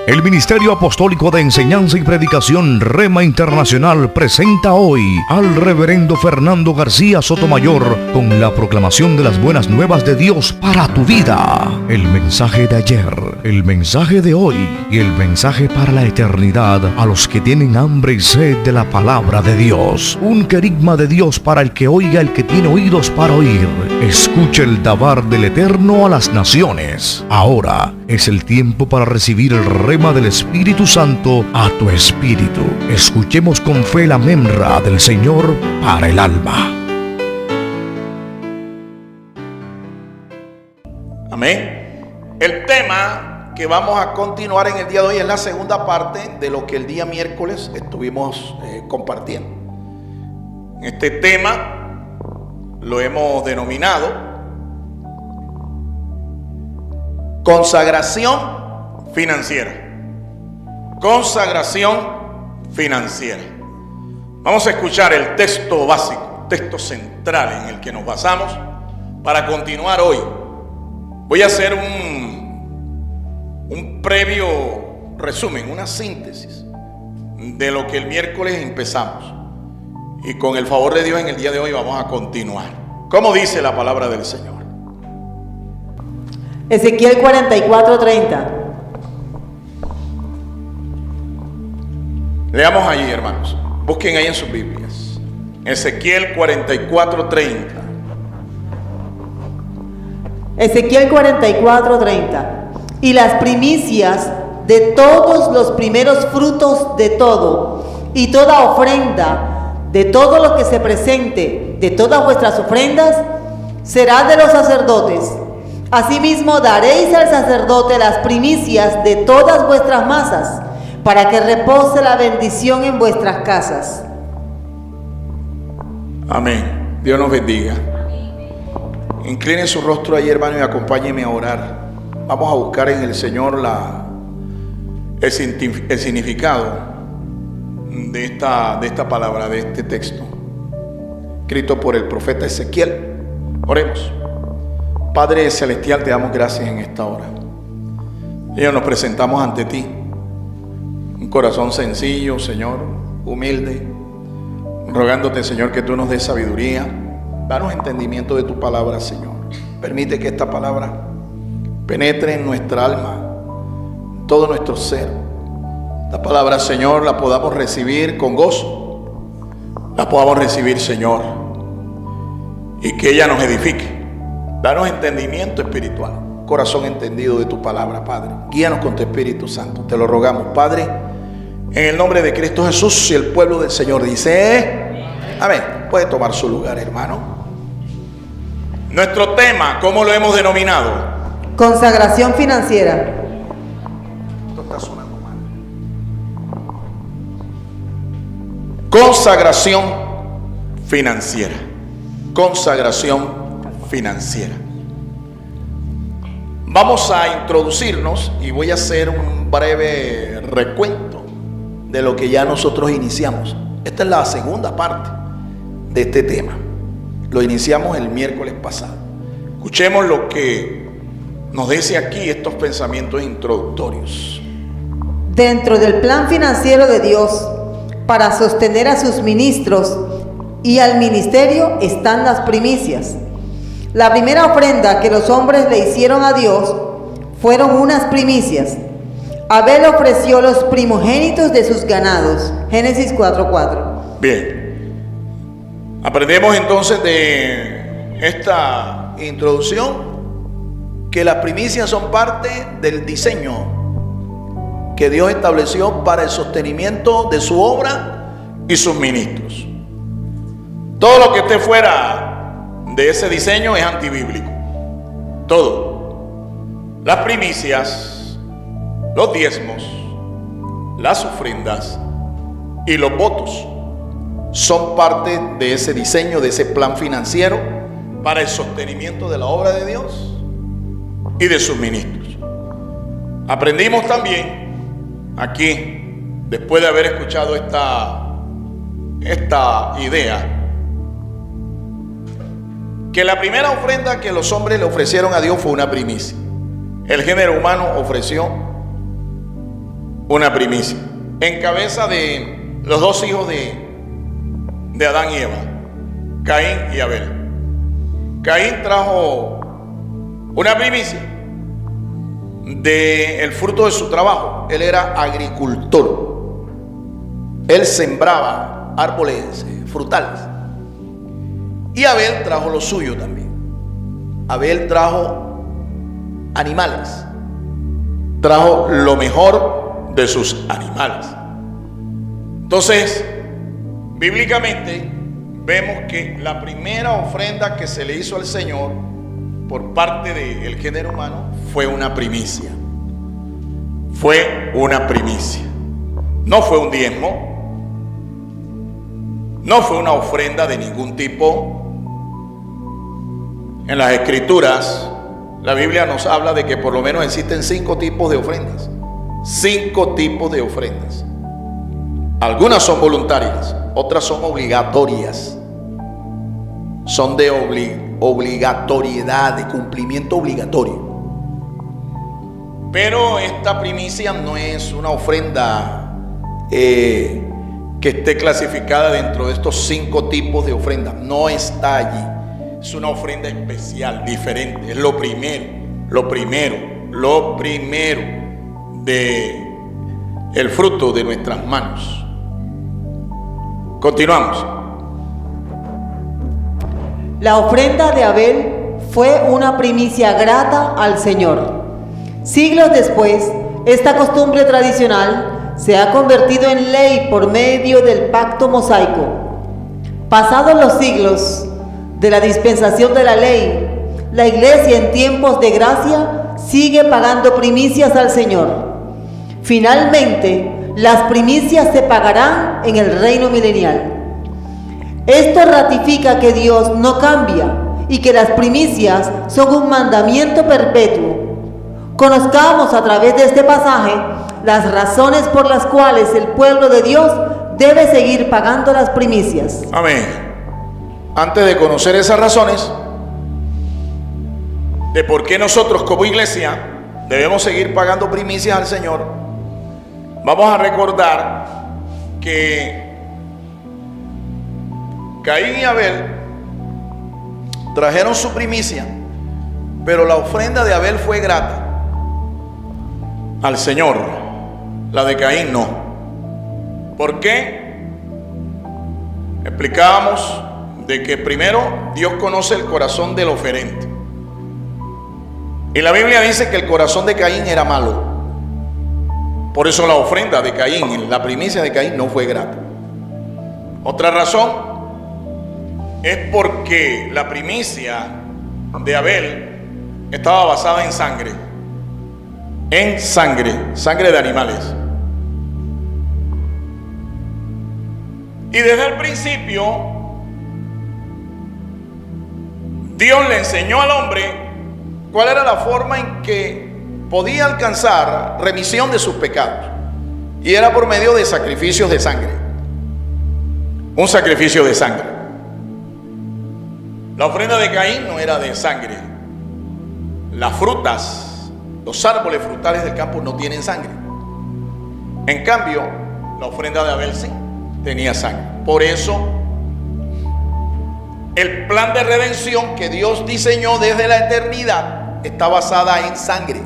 El Ministerio Apostólico de Enseñanza y Predicación Rema Internacional presenta hoy al Reverendo Fernando García Sotomayor con la proclamación de las buenas nuevas de Dios para tu vida. El mensaje de ayer, el mensaje de hoy y el mensaje para la eternidad a los que tienen hambre y sed de la palabra de Dios. Un querigma de Dios para el que oiga, el que tiene oídos para oír. Escuche el dabar del Eterno a las naciones. Ahora es el tiempo para recibir el rema del Espíritu Santo a tu espíritu. Escuchemos con fe la memra del Señor para el alma. Amén. El tema que vamos a continuar en el día de hoy es la segunda parte de lo que el día miércoles estuvimos compartiendo. Este tema lo hemos denominado consagración financiera. Consagración financiera. Vamos a escuchar el texto básico, texto central en el que nos basamos para continuar hoy. Voy a hacer un previo resumen, una síntesis de lo que el miércoles empezamos. Y con el favor de Dios en el día de hoy vamos a continuar. ¿Cómo dice la palabra del Señor? Ezequiel 44:30. Leamos allí, hermanos. Busquen ahí en sus Biblias. Ezequiel 44:30. Ezequiel 44:30. Y las primicias de todos los primeros frutos de todo, y toda ofrenda, de todo lo que se presente, de todas vuestras ofrendas, será de los sacerdotes. Asimismo daréis al sacerdote las primicias de todas vuestras masas, para que repose la bendición en vuestras casas. Amén. Dios nos bendiga. Incline su rostro ahí, hermano, y acompáñeme a orar. Vamos a buscar en el Señor el significado de esta palabra, de este texto, escrito por el profeta Ezequiel. Oremos. Padre Celestial, te damos gracias en esta hora. Señor, nos presentamos ante ti. Un corazón sencillo, Señor, humilde, rogándote, Señor, que tú nos des sabiduría. Danos entendimiento de tu palabra, Señor. Permite que esta palabra penetre en nuestra alma, todo nuestro ser. La palabra, Señor, la podamos recibir con gozo. La podamos recibir, Señor, y que ella nos edifique. Danos entendimiento espiritual, corazón entendido de tu palabra, Padre. Guíanos con tu Espíritu Santo. Te lo rogamos, Padre, en el nombre de Cristo Jesús. Y el pueblo del Señor dice: amén. Puede tomar su lugar, hermano. Nuestro tema, ¿cómo lo hemos denominado? Consagración financiera. Esto está sonando mal. Consagración financiera. Consagración financiera. Vamos a introducirnos y voy a hacer un breve recuento de lo que ya nosotros iniciamos. Esta es la segunda parte de este tema. Lo iniciamos el miércoles pasado. Escuchemos lo que nos dice aquí estos pensamientos introductorios. Dentro del plan financiero de Dios para sostener a sus ministros y al ministerio están las primicias. La primera ofrenda que los hombres le hicieron a Dios fueron unas primicias. Abel ofreció los primogénitos de sus ganados. Génesis 4:4. Bien. Aprendemos entonces de esta introducción que las primicias son parte del diseño que Dios estableció para el sostenimiento de su obra y sus ministros. Todo lo que esté fuera de ese diseño es antibíblico. Todo. Las primicias, los diezmos, las ofrendas y los votos son parte de ese diseño, de ese plan financiero para el sostenimiento de la obra de Dios y de sus ministros. Aprendimos también aquí, después de haber escuchado esta idea, que la primera ofrenda que los hombres le ofrecieron a Dios fue una primicia. El género humano ofreció una primicia. En cabeza de los dos hijos de Adán y Eva, Caín y Abel. Caín trajo una primicia del fruto de su trabajo. Él era agricultor. Él sembraba árboles frutales. Y Abel trajo lo suyo también. Abel trajo animales. Trajo lo mejor de sus animales. Entonces, bíblicamente vemos que la primera ofrenda que se le hizo al Señor por parte del género humano fue una primicia. Fue una primicia. No fue un diezmo. No fue una ofrenda de ningún tipo. En las Escrituras, la Biblia nos habla de que por lo menos existen 5 tipos de ofrendas. 5 tipos de ofrendas. Algunas son voluntarias, otras son obligatorias. Son de obligatoriedad, de cumplimiento obligatorio. Pero esta primicia no es una ofrenda que esté clasificada dentro de estos 5 tipos de ofrendas. No está allí. Es una ofrenda especial, diferente. Es lo primero de el fruto de nuestras manos. Continuamos. La ofrenda de Abel fue una primicia grata al Señor. Siglos después, esta costumbre tradicional se ha convertido en ley por medio del pacto mosaico. Pasados los siglos de la dispensación de la ley, la iglesia en tiempos de gracia sigue pagando primicias al Señor. Finalmente, las primicias se pagarán en el reino milenial. Esto ratifica que Dios no cambia y que las primicias son un mandamiento perpetuo. Conozcamos a través de este pasaje las razones por las cuales el pueblo de Dios debe seguir pagando las primicias. Amén. Antes de conocer esas razones de por qué nosotros como iglesia debemos seguir pagando primicias al Señor, vamos a recordar que Caín y Abel trajeron su primicia, pero la ofrenda de Abel fue grata al Señor, la de Caín no. ¿Por qué? Explicábamos de que primero Dios conoce el corazón del oferente. Y la Biblia dice que el corazón de Caín era malo. Por eso la ofrenda de Caín, la primicia de Caín no fue grata. Otra razón es porque la primicia de Abel estaba basada en sangre. En sangre de animales. Y desde el principio Dios le enseñó al hombre cuál era la forma en que podía alcanzar remisión de sus pecados. Y era por medio de sacrificios de sangre. Un sacrificio de sangre. La ofrenda de Caín no era de sangre. Las frutas, los árboles frutales del campo no tienen sangre. En cambio, la ofrenda de Abel sí tenía sangre. Por eso, el plan de redención que Dios diseñó desde la eternidad está basada en sangre.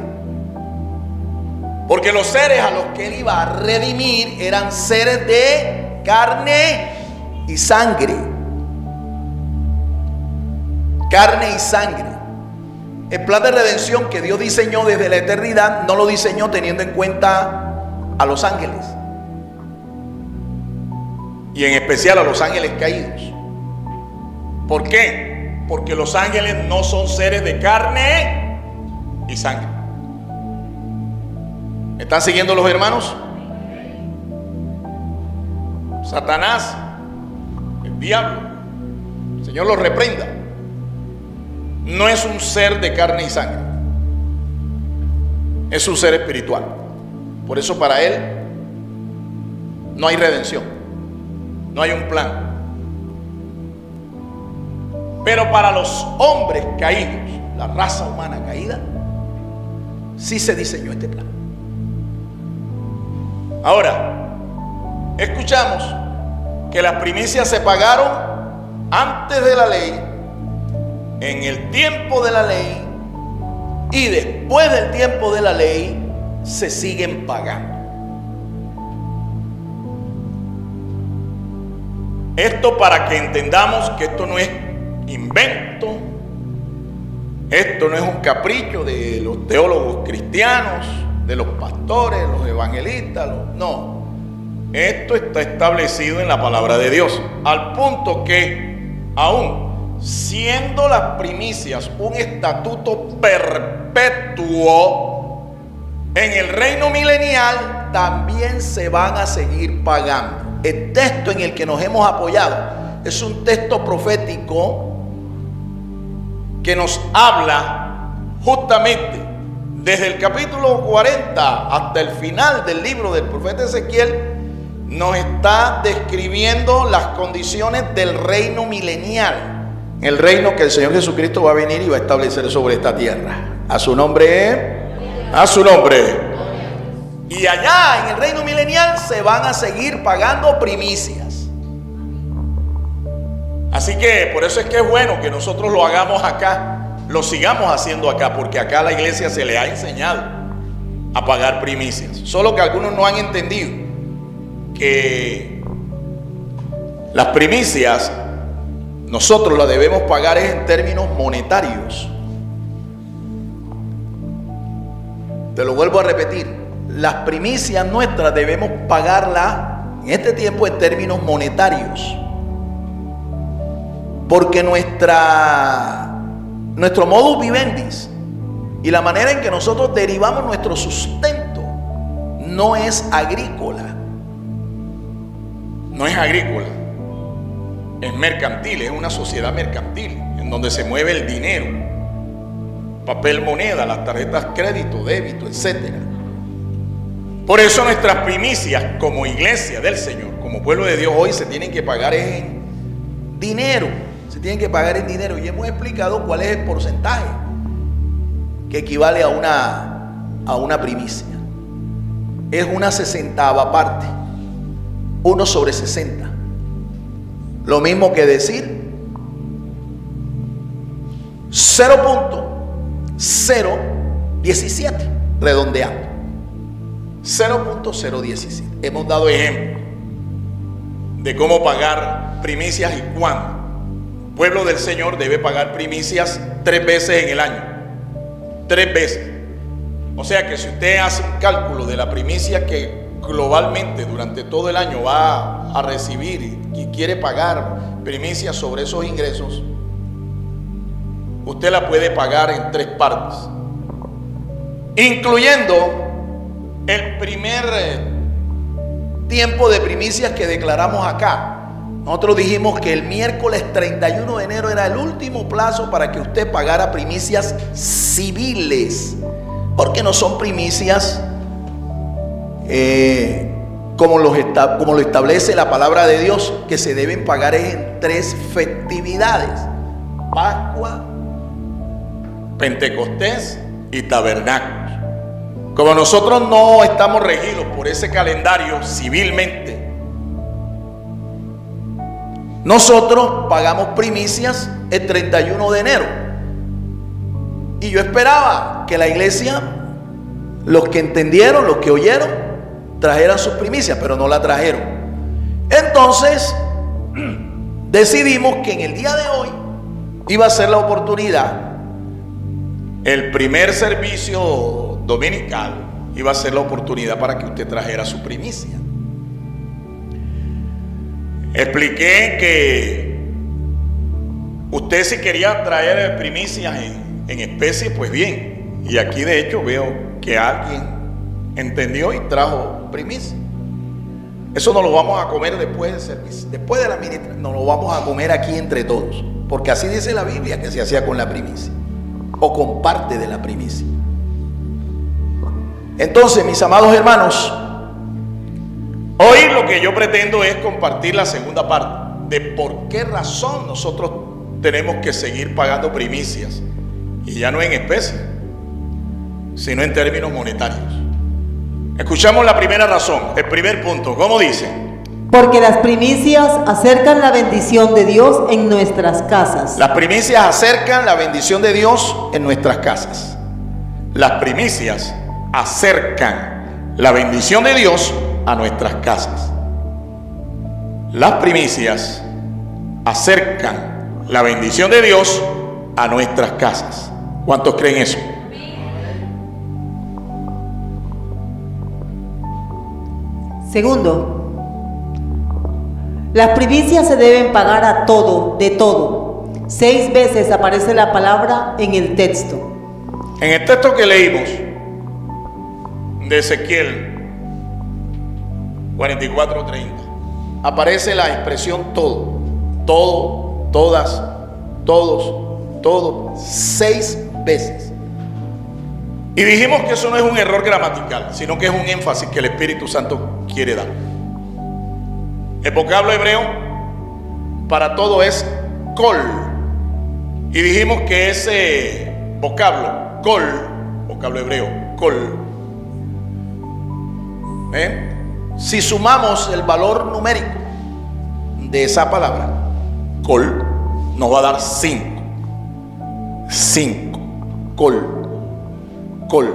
Porque los seres a los que Él iba a redimir eran seres de carne y sangre. Carne y sangre. El plan de redención que Dios diseñó desde la eternidad no lo diseñó teniendo en cuenta a los ángeles. Y en especial a los ángeles caídos. ¿Por qué? Porque los ángeles no son seres de carne y sangre. ¿Me están siguiendo los hermanos? Satanás, el diablo, el Señor los reprenda, no es un ser de carne y sangre. Es un ser espiritual. Por eso para él no hay redención, no hay un plan. Pero para los hombres caídos, la raza humana caída, sí se diseñó este plan. Ahora, escuchamos que las primicias se pagaron antes de la ley, en el tiempo de la ley y después del tiempo de la ley se siguen pagando. Esto para que entendamos que esto no es invento, esto no es un capricho de los teólogos cristianos, de los pastores, los evangelistas, no. Esto está establecido en la palabra de Dios, al punto que aún siendo las primicias un estatuto perpetuo, en el reino milenial también se van a seguir pagando. El texto en el que nos hemos apoyado es un texto profético que nos habla justamente desde el capítulo 40 hasta el final del libro del profeta Ezequiel. Nos está describiendo las condiciones del reino milenial, el reino que el Señor Jesucristo va a venir y va a establecer sobre esta tierra. A su nombre, a su nombre. Y allá en el reino milenial se van a seguir pagando primicias. Así que por eso es que es bueno que nosotros lo hagamos acá, lo sigamos haciendo acá, porque acá a la iglesia se le ha enseñado a pagar primicias. Solo que algunos no han entendido que las primicias nosotros las debemos pagar en términos monetarios. Te lo vuelvo a repetir. Las primicias nuestras debemos pagarlas en este tiempo en términos monetarios, porque nuestro modus vivendi y la manera en que nosotros derivamos nuestro sustento no es agrícola, es mercantil, es una sociedad mercantil en donde se mueve el dinero, papel moneda, las tarjetas crédito, débito, etcétera. Por eso nuestras primicias como iglesia del Señor, como pueblo de Dios hoy, se tienen que pagar en dinero. Se tienen que pagar en dinero. Y hemos explicado cuál es el porcentaje que equivale a una primicia. Es una 60ava parte. 1 sobre 60. Lo mismo que decir 0.017, redondeando. 0.017. Hemos dado ejemplo de cómo pagar primicias y cuándo. El pueblo del Señor debe pagar primicias 3 veces en el año. 3 veces. O sea que si usted hace un cálculo de la primicia que globalmente durante todo el año va a recibir y quiere pagar primicias sobre esos ingresos, usted la puede pagar en 3 partes, incluyendo el primer tiempo de primicias que declaramos acá. Nosotros dijimos que el miércoles 31 de enero era el último plazo para que usted pagara primicias civiles, porque no son primicias como lo establece la palabra de Dios, que se deben pagar en 3 festividades: Pascua, Pentecostés y Tabernáculos. Como nosotros no estamos regidos por ese calendario civilmente, nosotros pagamos primicias el 31 de enero. Y yo esperaba que la iglesia, los que entendieron, los que oyeron, trajeran sus primicias, pero no la trajeron. Entonces decidimos que en el día de hoy iba a ser la oportunidad, el primer servicio dominical iba a ser la oportunidad para que usted trajera su primicia. Expliqué que usted, si quería traer primicias en especie, pues bien. Y aquí de hecho veo que alguien entendió y trajo primicia. Eso no lo vamos a comer después del servicio, después de la ministra, no lo vamos a comer aquí entre todos, porque así dice la Biblia que se hacía con la primicia, o con parte de la primicia. Entonces, mis amados hermanos, hoy lo que yo pretendo es compartir la segunda parte de por qué razón nosotros tenemos que seguir pagando primicias, y ya no en especie, sino en términos monetarios. Escuchamos la primera razón, el primer punto. ¿Cómo dice? Porque las primicias acercan la bendición de Dios en nuestras casas. Las primicias acercan la bendición de Dios en nuestras casas. Las primicias acercan la bendición de Dios a nuestras casas. Las primicias acercan la bendición de Dios a nuestras casas. ¿Cuántos creen eso? Segundo, las primicias se deben pagar a todo, de todo. 6 veces aparece la palabra en el texto. En el texto que leímos de Ezequiel 44:30 aparece la expresión todo, todo, todas, todos, todo, 6 veces. Y dijimos que eso no es un error gramatical, sino que es un énfasis que el Espíritu Santo quiere dar. El vocablo hebreo para todo es kol. Y dijimos que ese vocablo, kol, vocablo hebreo, kol, si sumamos el valor numérico de esa palabra, kol, nos va a dar 5. 5, kol. Col,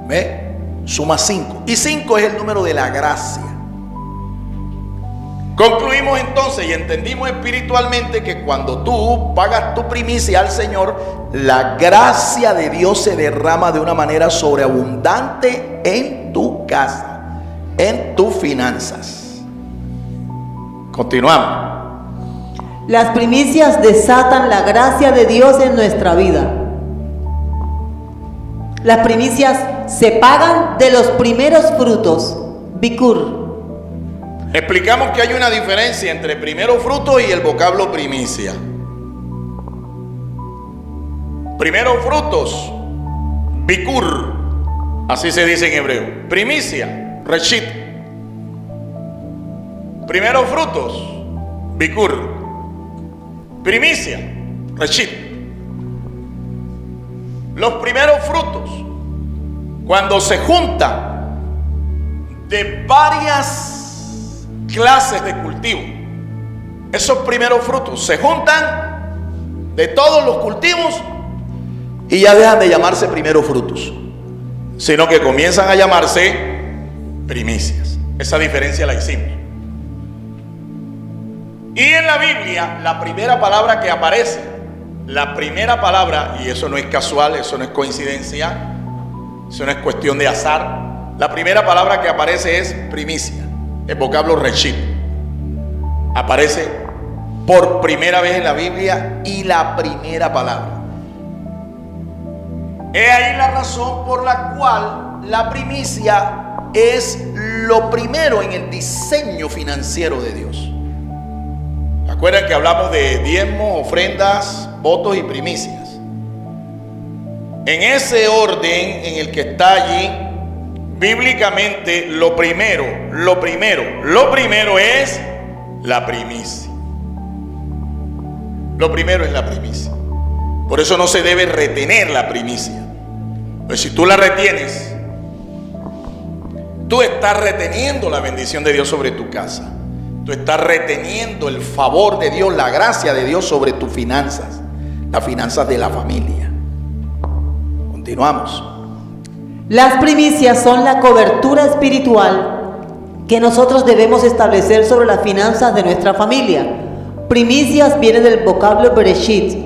¿ve? Suma 5. Y 5 es el número de la gracia. Concluimos entonces y entendimos espiritualmente que cuando tú pagas tu primicia al Señor, la gracia de Dios se derrama de una manera sobreabundante en tu casa, en tus finanzas. Continuamos. Las primicias desatan la gracia de Dios en nuestra vida. Las primicias se pagan de los primeros frutos. Bikur. Explicamos que hay una diferencia entre primero fruto y el vocablo primicia. Primero frutos, bikur, así se dice en hebreo. Primicia, reshit. Primero frutos, bikur. Primicia, reshit. Los primeros frutos, cuando se juntan de varias clases de cultivo, esos primeros frutos se juntan de todos los cultivos y ya dejan de llamarse primeros frutos, sino que comienzan a llamarse primicias. Esa diferencia la hicimos. Y en la Biblia, la primera palabra que aparece, la primera palabra, y eso no es casual, eso no es coincidencia, eso no es cuestión de azar, la primera palabra que aparece es primicia, el vocablo reshit. Aparece por primera vez en la Biblia y la primera palabra. He ahí la razón por la cual la primicia es lo primero en el diseño financiero de Dios. ¿Recuerdan que hablamos de diezmos, ofrendas, votos y primicias? En ese orden en el que está allí, bíblicamente lo primero es la primicia. Lo primero es la primicia. Por eso no se debe retener la primicia. Pues si tú la retienes, tú estás reteniendo la bendición de Dios sobre tu casa. Tú estás reteniendo el favor de Dios, la gracia de Dios sobre tus finanzas, las finanzas de la familia. Continuamos. Las primicias son la cobertura espiritual que nosotros debemos establecer sobre las finanzas de nuestra familia. Primicias viene del vocablo Bereshit.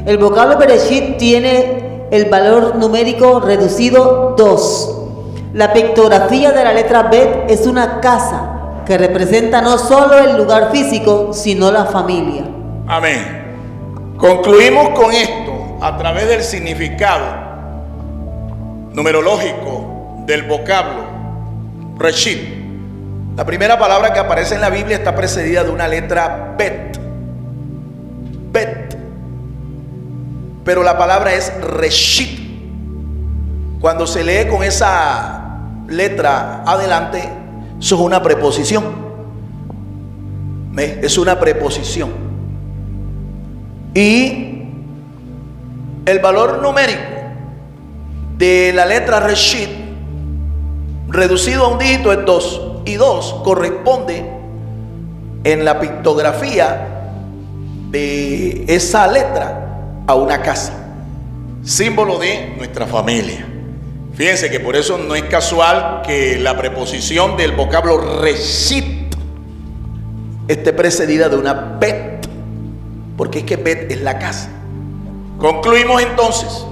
El vocablo Bereshit tiene el valor numérico reducido 2. La pictografía de la letra Bet es una casa que representa no solo el lugar físico, sino la familia. Amén. Concluimos con esto a través del significado numerológico del vocablo Reshit. La primera palabra que aparece en la Biblia está precedida de una letra Bet. Bet. Pero la palabra es Reshit. Cuando se lee con esa letra adelante, eso es una preposición. ¿Ve? Es una preposición. Y el valor numérico de la letra Reshit reducido a un dígito es 2. Y 2 corresponde en la pictografía de esa letra a una casa, símbolo de nuestra familia. Fíjense que por eso no es casual que la preposición del vocablo reshit esté precedida de una bet, porque es que bet es la casa. Concluimos entonces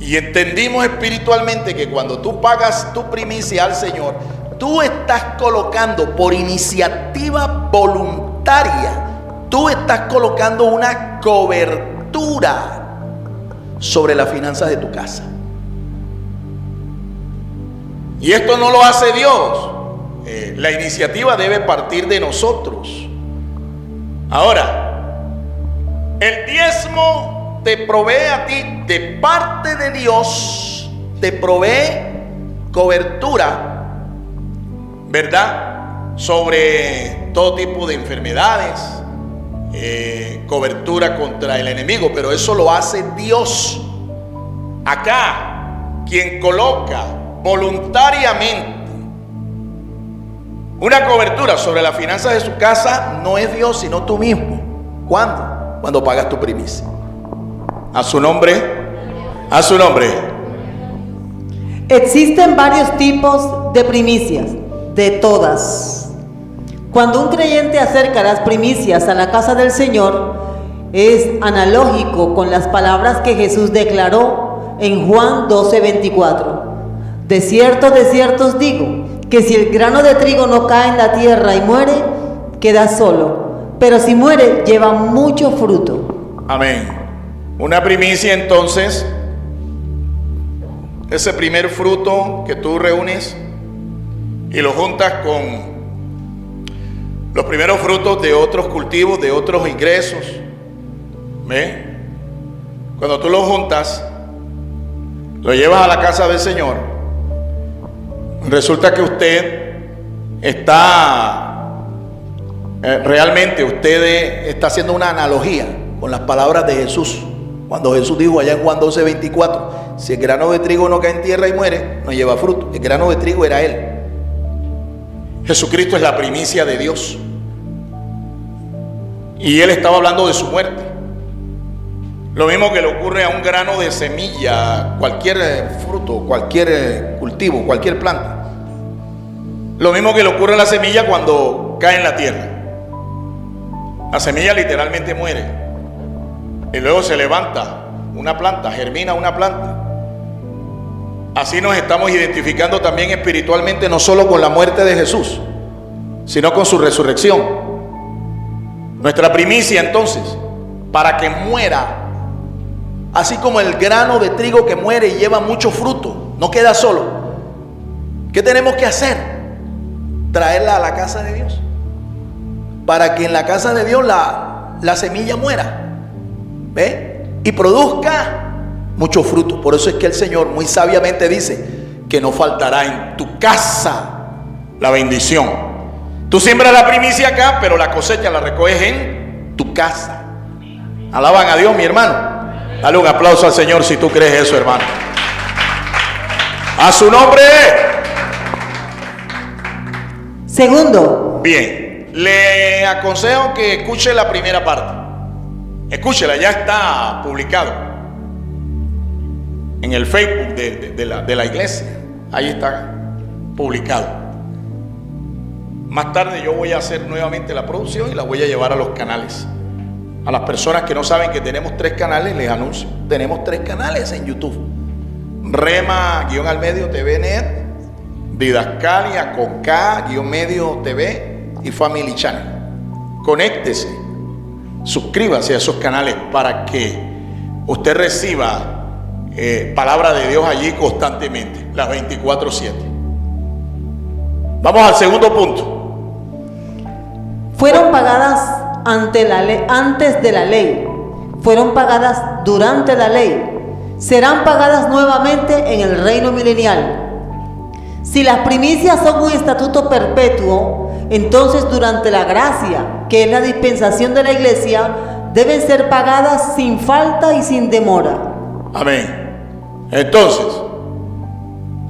y entendimos espiritualmente que cuando tú pagas tu primicia al Señor, tú estás colocando por iniciativa voluntaria, tú estás colocando una cobertura sobre las finanzas de tu casa. Y esto no lo hace Dios. La iniciativa debe partir de nosotros. Ahora, el diezmo te provee a ti de parte de Dios, te provee cobertura, ¿verdad? Sobre todo tipo de enfermedades, cobertura contra el enemigo, pero eso lo hace Dios. Acá, quien coloca voluntariamente una cobertura sobre las finanzas de su casa no es Dios, sino tú mismo. ¿Cuándo? Cuando pagas tu primicia. A su nombre, a su nombre. Existen varios tipos de primicias, de todas. Cuando un creyente acerca las primicias a la casa del Señor, es analógico con las palabras que Jesús declaró en Juan 12:24. De cierto os digo, que si el grano de trigo no cae en la tierra y muere, queda solo. Pero si muere, lleva mucho fruto. Amén. Una primicia entonces, ese primer fruto que tú reúnes y lo juntas con los primeros frutos de otros cultivos, de otros ingresos. ¿Ve? Cuando tú lo juntas, lo llevas a la casa del Señor, resulta que usted está, realmente usted está haciendo una analogía con las palabras de Jesús. Cuando Jesús dijo allá en Juan 12:24, si el grano de trigo no cae en tierra y muere, no lleva fruto. El grano de trigo era Él. Jesucristo es la primicia de Dios. Y Él estaba hablando de su muerte. Lo mismo que le ocurre a un grano de semilla, cualquier fruto, cualquier cultivo, cualquier planta. Lo mismo que le ocurre a la semilla cuando cae en la tierra. La semilla literalmente muere. Y luego se levanta una planta, germina una planta. Así nos estamos identificando también espiritualmente, no solo con la muerte de Jesús, sino con su resurrección. Nuestra primicia entonces, para que muera, así como el grano de trigo que muere y lleva mucho fruto, no queda solo. ¿Qué tenemos que hacer? Traerla a la casa de Dios, para que en la casa de Dios la semilla muera, ¿ve? Y produzca mucho fruto. Por eso es que el Señor muy sabiamente dice que no faltará en tu casa la bendición. Tú siembras la primicia acá, pero la cosecha la recoges en tu casa. Alaban a Dios, mi hermano. Dale un aplauso al Señor si tú crees eso, hermano. A su nombre. Segundo. Bien, le aconsejo que escuche la primera parte. Escúchela, ya está publicado en el Facebook de la iglesia. Ahí está publicado. Más tarde yo voy a hacer nuevamente la producción y la voy a llevar a los canales. A las personas que no saben que tenemos 3 canales, les anuncio. Tenemos 3 canales en YouTube. Rema-al-medio TV Net, Didascalia con K-medio TV y Family Channel. Conéctese, suscríbase a esos canales para que usted reciba palabra de Dios allí constantemente, las 24/7. Vamos al segundo punto. Fueron pagadas antes de la ley, fueron pagadas durante la ley, serán pagadas nuevamente en el reino milenial. Si las primicias son un estatuto perpetuo, entonces durante la gracia, que es la dispensación de la iglesia, deben ser pagadas sin falta y sin demora. Amén. Entonces,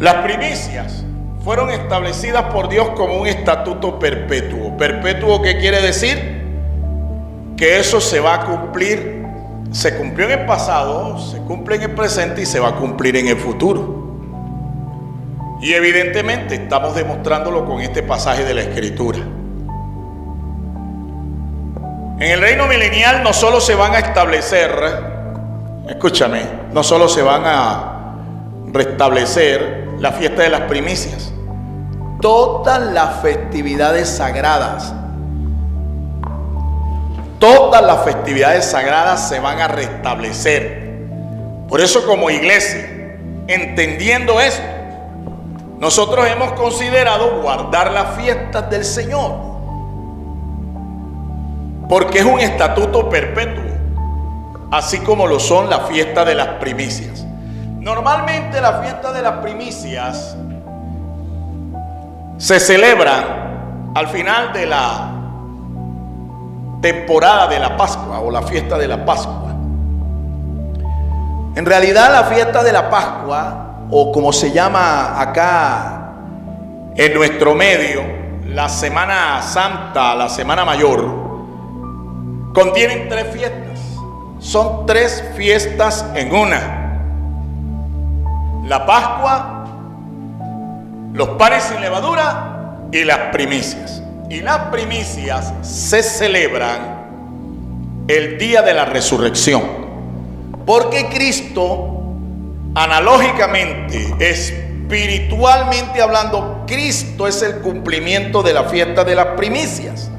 las primicias fueron establecidas por Dios como un estatuto perpetuo. ¿Perpetuo qué quiere decir? Que eso se va a cumplir, se cumplió en el pasado, se cumple en el presente y se va a cumplir en el futuro. Y evidentemente estamos demostrándolo con este pasaje de la Escritura. En el reino milenial no solo se van a establecer, escúchame, no solo se van a restablecer la fiesta de las primicias, todas las festividades sagradas, todas las festividades sagradas se van a restablecer. Por eso, como iglesia, entendiendo esto, nosotros hemos considerado guardar las fiestas del Señor, porque es un estatuto perpetuo, así como lo son las fiestas de las primicias. Normalmente las fiestas de las primicias se celebran al final de la temporada de la Pascua o la fiesta de la Pascua. En realidad la fiesta de la Pascua, o como se llama acá en nuestro medio, la Semana Santa, la Semana Mayor, contienen 3 fiestas. Son 3 fiestas en una: la Pascua, los panes sin levadura y las primicias. Y las primicias se celebran el día de la resurrección, porque Cristo, analógicamente, espiritualmente hablando, Cristo es el cumplimiento de la fiesta de las primicias.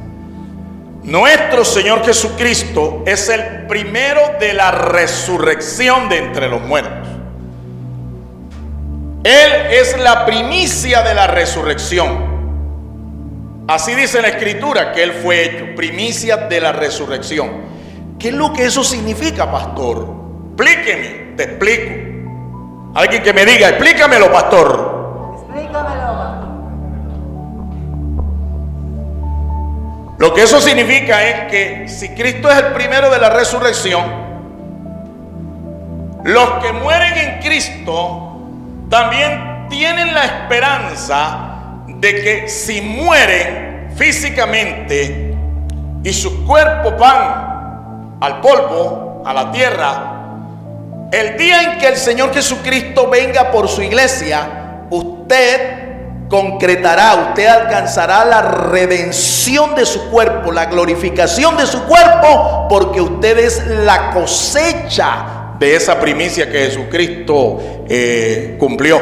Nuestro Señor Jesucristo es el primero de la resurrección de entre los muertos. Él es la primicia de la resurrección. Así dice la Escritura, que Él fue hecho primicia de la resurrección. ¿Qué es lo que eso significa, pastor? Explíqueme, te explico. Alguien que me diga, explícamelo, pastor. Explícamelo, pastor. Lo que eso significa es que si Cristo es el primero de la resurrección, los que mueren en Cristo también tienen la esperanza de que si mueren físicamente y sus cuerpos van al polvo, a la tierra, el día en que el Señor Jesucristo venga por su iglesia, usted concretará, usted alcanzará la redención de su cuerpo, la glorificación de su cuerpo, porque usted es la cosecha de esa primicia que Jesucristo cumplió.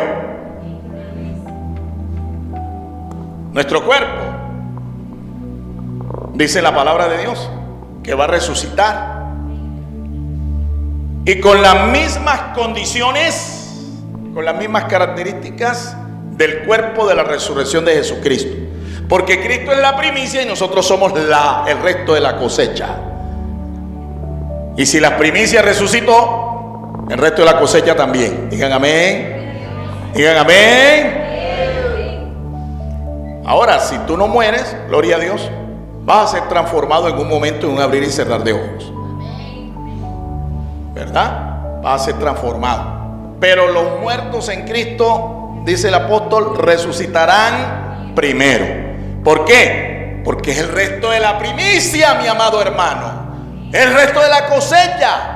Nuestro cuerpo, dice la palabra de Dios, que va a resucitar. Y con las mismas condiciones, con las mismas características del cuerpo de la resurrección de Jesucristo. Porque Cristo es la primicia y nosotros somos el resto de la cosecha. Y si la primicia resucitó, el resto de la cosecha también. Digan amén. Digan amén. Ahora, si tú no mueres, gloria a Dios, vas a ser transformado en un momento, en un abrir y cerrar de ojos. ¿Verdad? Vas a ser transformado. Pero los muertos en Cristo, dice el apóstol, resucitarán primero. ¿Por qué? Porque es el resto de la primicia, mi amado hermano. El resto de la cosecha.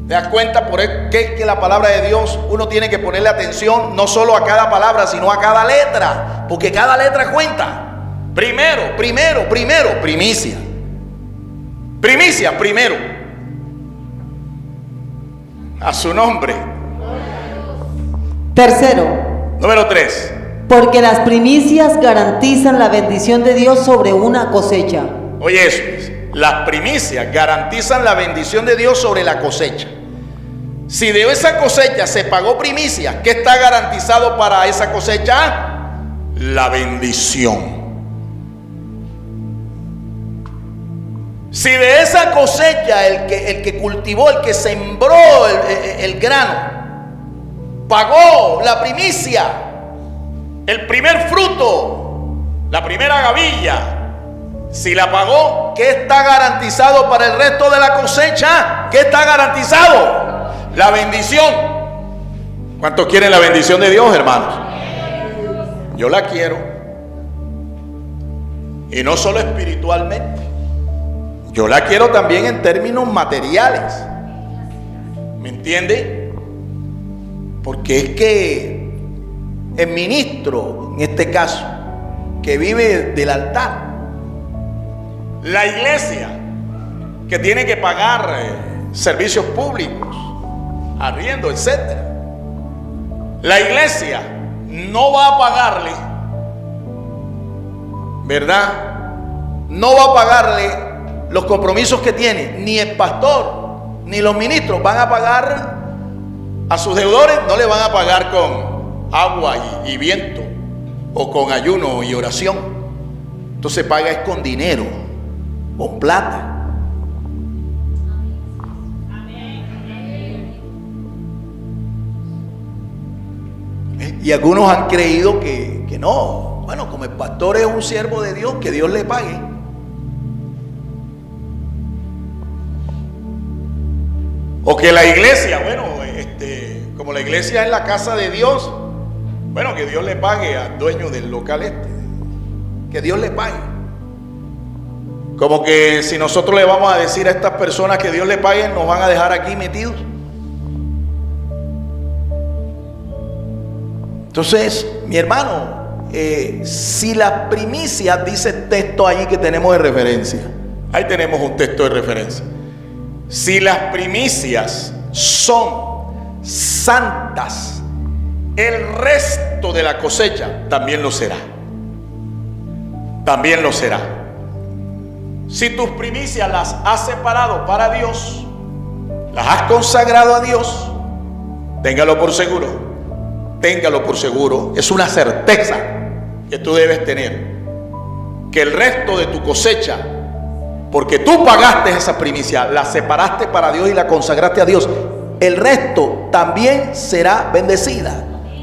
¿Te das cuenta por qué que la palabra de Dios uno tiene que ponerle atención no solo a cada palabra, sino a cada letra? Porque cada letra cuenta. Primero, primicia. Primicia, primero. A su nombre. Tercero. Número 3. Porque las primicias garantizan la bendición de Dios sobre una cosecha. Oye eso, las primicias garantizan la bendición de Dios sobre la cosecha. Si de esa cosecha se pagó primicia, ¿qué está garantizado para esa cosecha? La bendición. Si de esa cosecha el que cultivó, el que sembró el grano, pagó la primicia, el primer fruto, la primera gavilla, si la pagó, ¿qué está garantizado para el resto de la cosecha? ¿Qué está garantizado? La bendición. ¿Cuántos quieren la bendición de Dios, hermanos? yo la quiero. Y no solo espiritualmente, yo la quiero también en términos materiales. ¿Me entiende? Porque es que el ministro, en este caso, que vive del altar, la iglesia que tiene que pagar servicios públicos, arriendo, etc. La iglesia no va a pagarle, ¿verdad? No va a pagarle los compromisos que tiene, ni el pastor, ni los ministros van a pagar a sus deudores, no le van a pagar con agua y viento, o con ayuno y oración. Entonces paga es con dinero, con plata. Y algunos han creído que no, bueno, como el pastor es un siervo de Dios, que Dios le pague. O que la iglesia, bueno, como la iglesia es la casa de Dios, bueno, que Dios le pague al dueño del local que Dios le pague. Como que si nosotros le vamos a decir a estas personas que Dios le pague, nos van a dejar aquí metidos. Entonces, mi hermano, si las primicias, dice el texto allí que tenemos de referencia, ahí tenemos un texto de referencia. Si las primicias son santas, el resto de la cosecha también lo será. También lo será. Si tus primicias las has separado para Dios, las has consagrado a Dios, téngalo por seguro. Téngalo por seguro, es una certeza que tú debes tener, que el resto de tu cosecha, porque tú pagaste esa primicia, la separaste para Dios y la consagraste a Dios, el resto también será bendecida,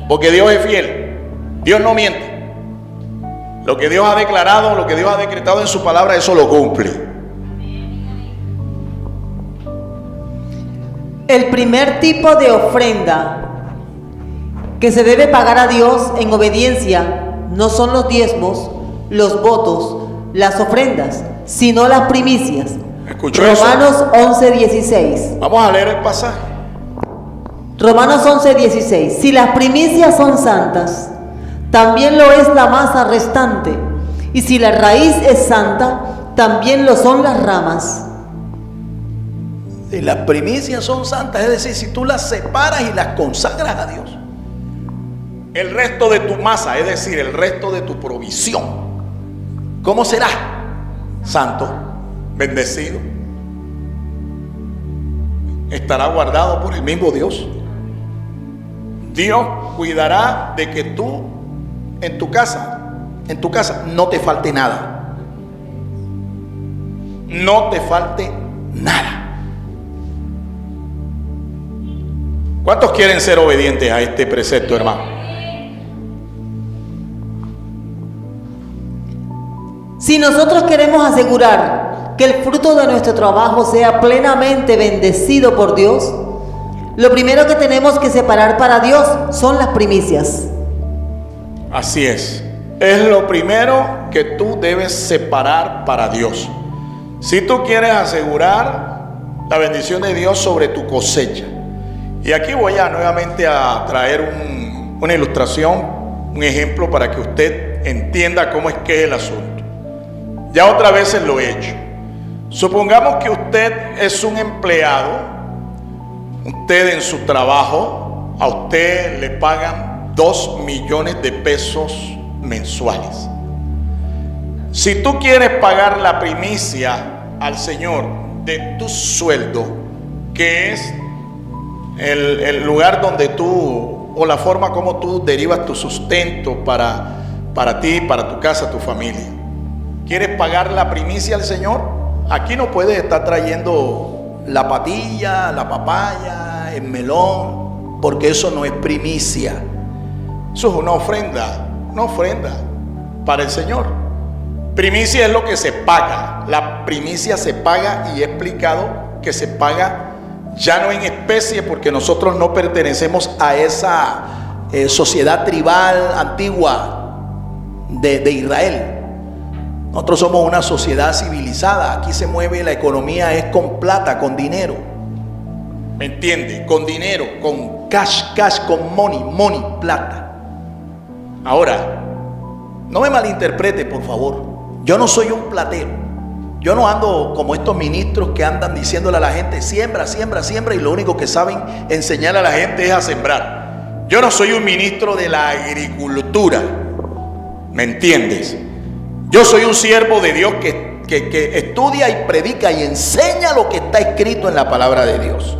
porque Dios es fiel, Dios no miente. Lo que Dios ha declarado, lo que Dios ha decretado en su palabra, eso lo cumple. El primer tipo de ofrenda que se debe pagar a Dios en obediencia no son los diezmos, los votos, las ofrendas, sino las primicias. ¿Escuchó Romanos eso? 11:16. Vamos a leer el pasaje. Romanos 11:16. Si las primicias son santas, también lo es la masa restante. Y si la raíz es santa, también lo son las ramas. Si las primicias son santas, es decir, si tú las separas y las consagras a Dios, el resto de tu masa, es decir, el resto de tu provisión, ¿cómo será? Santo, bendecido, estará guardado por el mismo Dios. Dios cuidará de que tú en tu casa no te falte nada. No te falte nada. ¿Cuántos quieren ser obedientes a este precepto, hermano? Si nosotros queremos asegurar que el fruto de nuestro trabajo sea plenamente bendecido por Dios, lo primero que tenemos que separar para Dios son las primicias. Así es lo primero que tú debes separar para Dios. Si tú quieres asegurar la bendición de Dios sobre tu cosecha. Y aquí voy nuevamente a traer una ilustración, un ejemplo para que usted entienda cómo es que es el asunto. Ya otras veces lo he hecho. Supongamos que usted es un empleado, usted en su trabajo, a usted le pagan 2 millones de pesos mensuales. Si tú quieres pagar la primicia al Señor de tu sueldo, que es el lugar donde tú, o la forma como tú derivas tu sustento para ti, para tu casa, tu familia, ¿quieres pagar la primicia al Señor? Aquí no puedes estar trayendo la patilla, la papaya, el melón, porque eso no es primicia. Eso es una ofrenda para el Señor. Primicia es lo que se paga. La primicia se paga, y he explicado que se paga ya no en especie, porque nosotros no pertenecemos a esa sociedad tribal antigua de Israel. Nosotros somos una sociedad civilizada. Aquí se mueve la economía es con plata, con dinero. ¿Me entiende? Con dinero, con cash, con money, plata. Ahora, no me malinterprete, por favor. Yo no soy un platero. Yo no ando como estos ministros que andan diciéndole a la gente, siembra, y lo único que saben enseñar a la gente es a sembrar. Yo no soy un ministro de la agricultura. ¿Me entiendes? Yo soy un siervo de Dios que estudia y predica y enseña lo que está escrito en la palabra de Dios.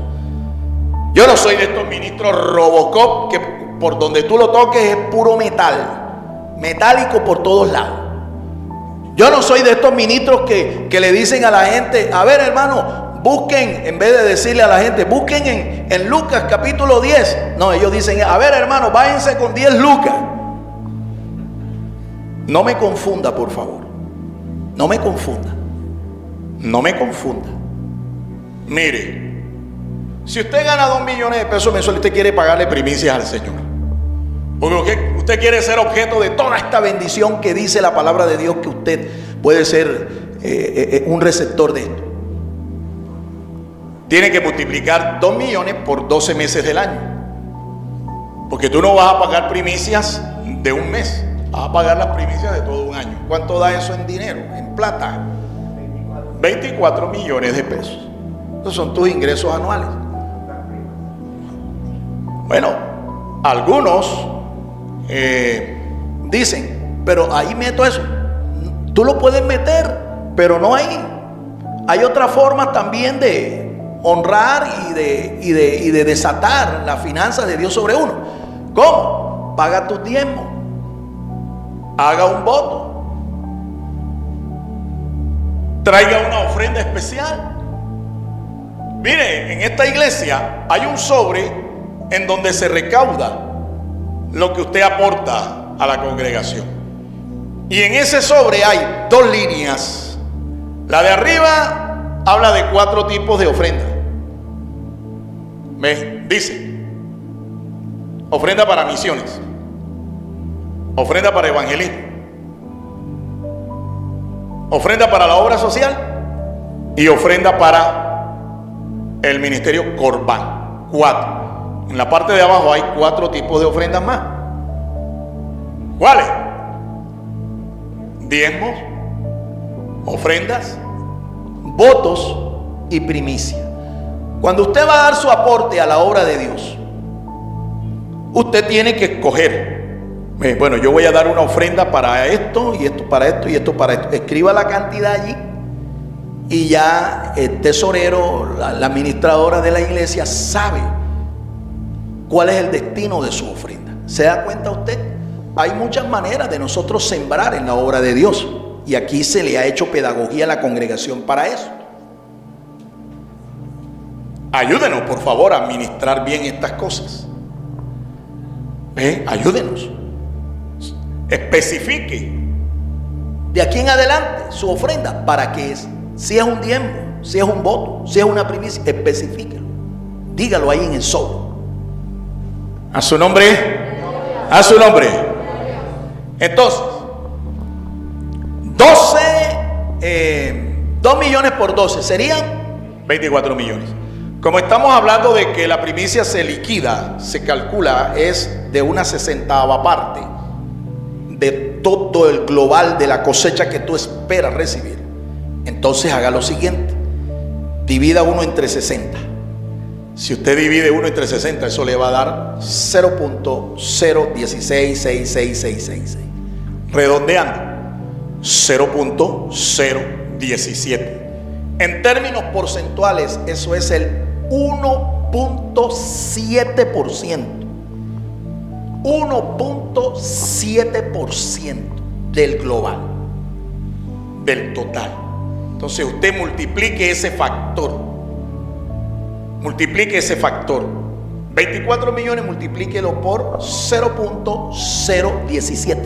Yo no soy de estos ministros Robocop que por donde tú lo toques es puro metal, metálico por todos lados. Yo no soy de estos ministros que le dicen a la gente, a ver hermano, busquen, en vez de decirle a la gente, busquen en Lucas capítulo 10. No, ellos dicen, a ver hermano, váyanse con 10 lucas. No me confunda, por favor. No me confunda. Mire, si usted gana 2 millones de pesos mensuales, usted quiere pagarle primicias al Señor. Porque usted quiere ser objeto de toda esta bendición que dice la palabra de Dios, que usted puede ser un receptor de esto. Tiene que multiplicar 2 millones por 12 meses del año. Porque tú no vas a pagar primicias de un mes. Vas a pagar las primicias de todo un año. ¿Cuánto da eso en dinero? En plata. 24 millones de pesos. Esos son tus ingresos anuales. Bueno, algunos dicen, pero ahí meto eso. Tú lo puedes meter, pero no ahí. Hay otra forma también de honrar y de desatar las finanzas de Dios sobre uno. ¿Cómo? Paga tus diezmos. Haga un voto. Traiga una ofrenda especial. Mire, en esta iglesia hay un sobre en donde se recauda lo que usted aporta a la congregación. Y en ese sobre hay 2 líneas. La de arriba habla de 4 tipos de ofrenda. ¿Ve? Dice: ofrenda para misiones, ofrenda para evangelismo, ofrenda para la obra social y ofrenda para el ministerio Corbán. 4. En la parte de abajo hay 4 tipos de ofrendas más. ¿Cuáles? Diezmos, ofrendas, votos y primicia. Cuando usted va a dar su aporte a la obra de Dios, usted tiene que escoger. Bueno, yo voy a dar una ofrenda para esto, y esto para esto, y esto para esto. Escriba la cantidad allí y ya el tesorero, la administradora de la iglesia sabe cuál es el destino de su ofrenda. ¿Se da cuenta usted? Hay muchas maneras de nosotros sembrar en la obra de Dios, y aquí se le ha hecho pedagogía a la congregación para eso. Ayúdenos, por favor, a administrar bien estas cosas. Ayúdenos. Especifique de aquí en adelante su ofrenda para que si es un diezmo, si es un voto, si es una primicia, especifíquelo. Dígalo ahí en el sobre. A su nombre. A su nombre. Entonces, 2 millones por 12 serían 24 millones. Como estamos hablando de que la primicia se liquida, se calcula, es de una 60ª parte de todo el global de la cosecha que tú esperas recibir. Entonces haga lo siguiente: divida 1 entre 60. Si usted divide 1 entre 60, eso le va a dar 0.01666666. Redondeando, 0.017. En términos porcentuales, eso es el 1.7%. 1.7% del global, del total. Entonces usted multiplique ese factor. Multiplique ese factor. 24 millones, multiplíquelo por 0.017.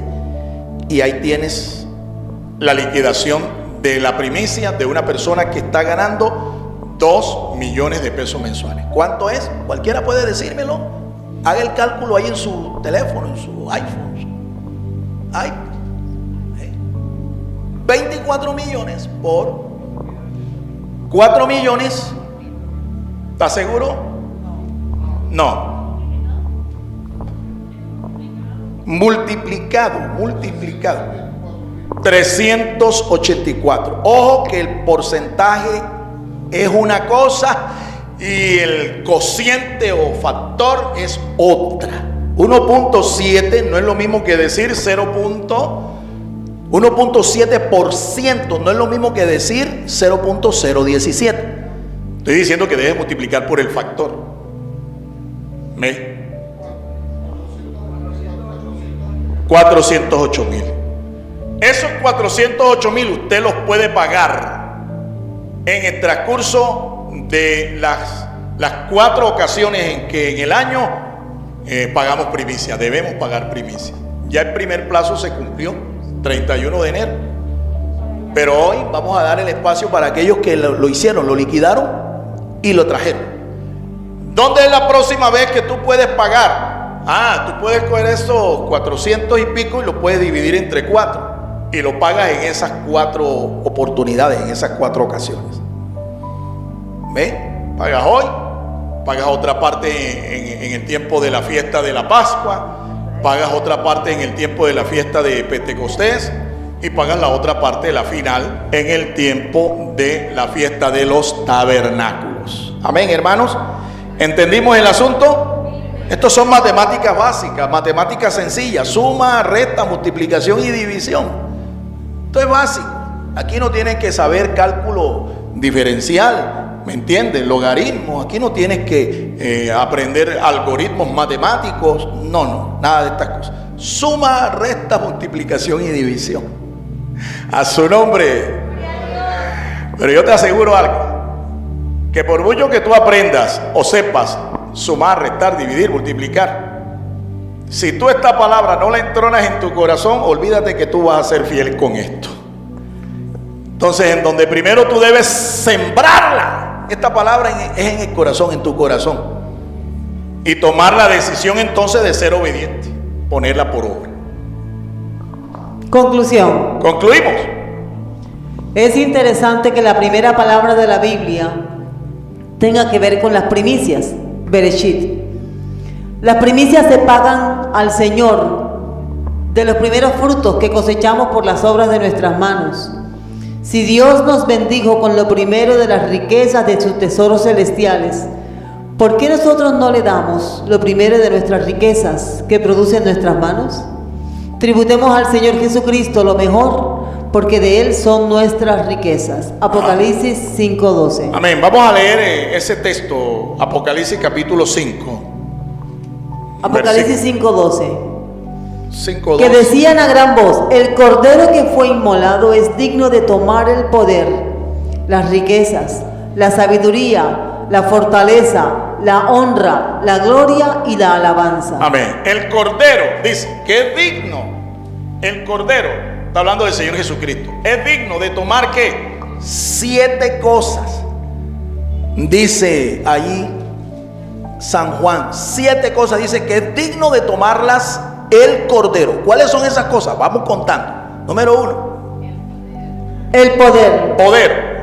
Y ahí tienes la liquidación de la primicia de una persona que está ganando 2 millones de pesos mensuales. ¿Cuánto es? Cualquiera puede decírmelo. Haga el cálculo ahí en su teléfono, en su iPhone. 24 millones por 4 millones. ¿Estás seguro? No. Multiplicado. 384. Ojo que el porcentaje es una cosa y el cociente o factor es otra. 1.7 no es lo mismo que decir 1.7%, no es lo mismo que decir 0.017. Estoy diciendo que debes multiplicar por el factor. ¿Me? 408,000. Esos 408,000 usted los puede pagar en el transcurso de las 4 ocasiones en que en el año pagamos primicia, debemos pagar primicia. Ya el primer plazo se cumplió, 31 de enero. Pero hoy vamos a dar el espacio para aquellos que lo hicieron, lo liquidaron y lo trajeron. ¿Dónde es la próxima vez que tú puedes pagar? Tú puedes coger esos 400 y pico y lo puedes dividir entre 4 y lo pagas en esas 4 oportunidades, en esas 4 ocasiones. ¿Ve? Pagas hoy, pagas otra parte en el tiempo de la fiesta de la Pascua, pagas otra parte en el tiempo de la fiesta de Pentecostés y pagas la otra parte de la final en el tiempo de la fiesta de los tabernáculos. Amén, hermanos. ¿Entendimos el asunto? Estos son matemáticas básicas, matemáticas sencillas: suma, resta, multiplicación y división. Esto es básico. Aquí no tienen que saber cálculo diferencial, ¿me entiendes? Logaritmos. Aquí no tienes que aprender algoritmos matemáticos. No, nada de estas cosas. Suma, resta, multiplicación y división. A su nombre. Pero yo te aseguro algo, que por mucho que tú aprendas o sepas sumar, restar, dividir, multiplicar, si tú esta palabra no la entronas en tu corazón, olvídate que tú vas a ser fiel con esto. Entonces, en donde primero tú debes sembrarla, esta palabra es en el corazón, en tu corazón, y tomar la decisión entonces de ser obediente, ponerla por obra. Conclusión. Concluimos. Es interesante que la primera palabra de la Biblia tenga que ver con las primicias. Bereshit. Las primicias se pagan al Señor de los primeros frutos que cosechamos por las obras de nuestras manos. Si Dios nos bendijo con lo primero de las riquezas de sus tesoros celestiales, ¿por qué nosotros no le damos lo primero de nuestras riquezas que producen nuestras manos? Tributemos al Señor Jesucristo lo mejor, porque de Él son nuestras riquezas. Apocalipsis 5:12. Amén. Vamos a leer ese texto, Apocalipsis capítulo 5. Apocalipsis 5:12. 5:12. Que decían a gran voz: el cordero que fue inmolado es digno de tomar el poder, las riquezas, la sabiduría, la fortaleza, la honra, la gloria y la alabanza. Amén. El cordero dice que es digno. El cordero, está hablando del Señor Jesucristo, es digno de tomar ¿qué? 7 cosas. Dice allí San Juan, 7 cosas, dice que es digno de tomarlas el cordero. ¿Cuáles son esas cosas? Vamos contando. Número 1. El poder. Poder.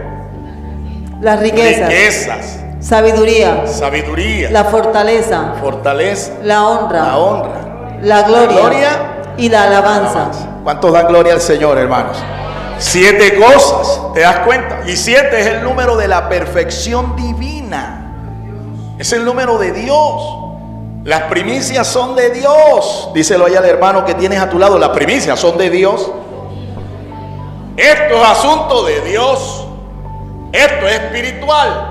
Las riquezas. Riquezas. Sabiduría. Sabiduría. La fortaleza. Fortaleza. La honra. La honra. La gloria. La gloria y la alabanza. ¿Cuántos dan gloria al Señor, hermanos? 7 cosas, ¿te das cuenta? Y 7 es el número de la perfección divina. Es el número de Dios. Las primicias son de Dios. Díselo ahí al hermano que tienes a tu lado. Las primicias son de Dios. Esto es asunto de Dios. Esto es espiritual.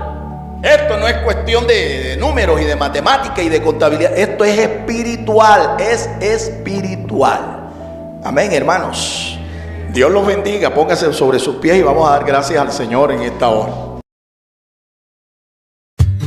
Esto no es cuestión de números y de matemática y de contabilidad. Esto es espiritual. Es espiritual. Amén, hermanos. Dios los bendiga. Póngase sobre sus pies y vamos a dar gracias al Señor en esta hora.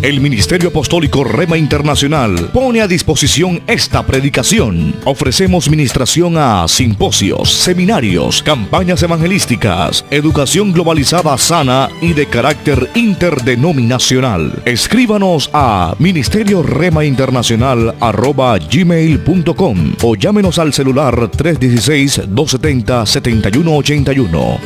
El Ministerio Apostólico Rema Internacional pone a disposición esta predicación. Ofrecemos ministración a simposios, seminarios, campañas evangelísticas, educación globalizada sana y de carácter interdenominacional. Escríbanos a ministerioremainternacional@gmail.com o llámenos al celular 316-270-7181.